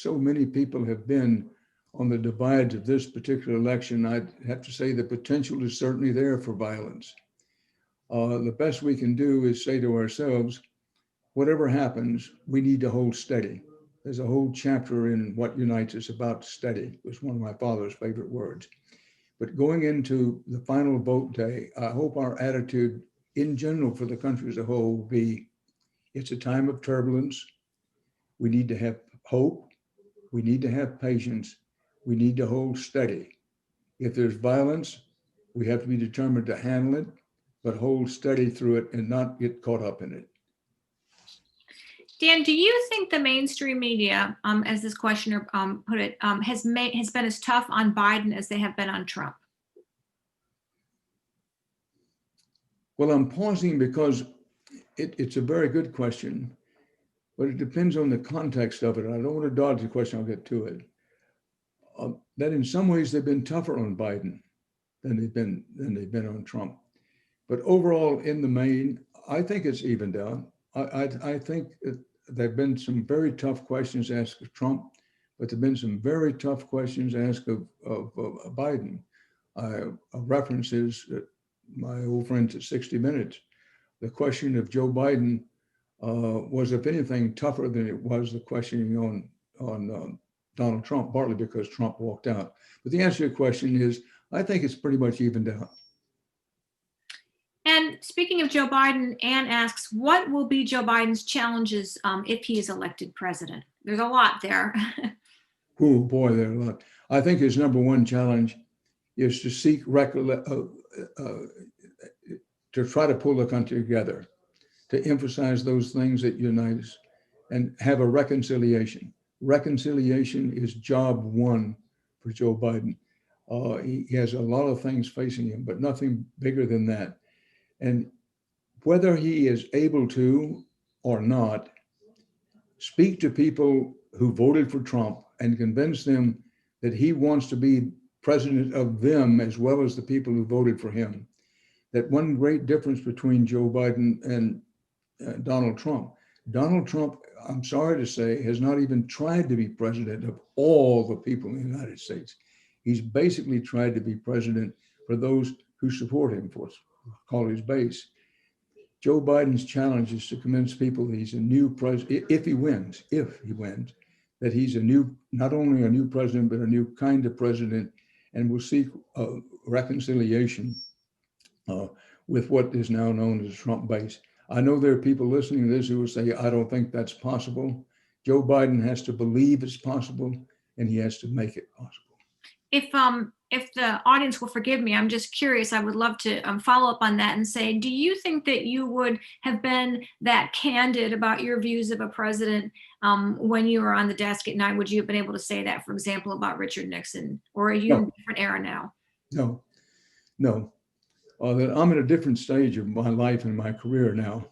so many people have been on the divides of this particular election, I'd have to say the potential is certainly there for violence. The best we can do is say to ourselves, whatever happens, we need to hold steady. There's a whole chapter in What Unites Us about steady. It was one of my father's favorite words. But going into the final vote day, I hope our attitude in general for the country as a whole will be, it's a time of turbulence. We need to have hope. We need to have patience. We need to hold steady. If there's violence, we have to be determined to handle it, but hold steady through it and not get caught up in it. Dan, do you think the mainstream media, as this questioner put it, has been as tough on Biden as they have been on Trump? Well, I'm pausing because it's a very good question, but it depends on the context of it. I don't want to dodge the question, I'll get to it. That in some ways they've been tougher on Biden than they've been on Trump. But overall, in the main, I think it's evened out. I think there've been some very tough questions asked of Trump, but there've been some very tough questions asked of Biden. References my old friends at 60 Minutes. The question of Joe Biden was, if anything, tougher than it was the questioning on Donald Trump, partly because Trump walked out. But the answer to your question is, I think it's pretty much evened out. And speaking of Joe Biden, Ann asks, what will be Joe Biden's challenges if he is elected president? There's a lot there. Oh boy, there are a lot. I think his number one challenge is to seek to try to pull the country together, to emphasize those things that unite us and have a reconciliation. Reconciliation is job one for Joe Biden. He has a lot of things facing him, but nothing bigger than that. And whether he is able to or not, speak to people who voted for Trump and convince them that he wants to be president of them as well as the people who voted for him. That one great difference between Joe Biden and Donald Trump. Donald Trump, I'm sorry to say, has not even tried to be president of all the people in the United States. He's basically tried to be president for those who support him, for call his base. Joe Biden's challenge is to convince people that he's a new president, if he wins, that he's not only a new president, but a new kind of president, and will seek reconciliation with what is now known as Trump base. I know there are people listening to this who will say, I don't think that's possible. Joe Biden has to believe it's possible, and he has to make it possible. If the audience will forgive me, I'm just curious. I would love to follow up on that and say, do you think that you would have been that candid about your views of a president when you were on the desk at night? Would you have been able to say that, for example, about Richard Nixon? Or are you in a different era now? No. I'm in a different stage of my life and my career now.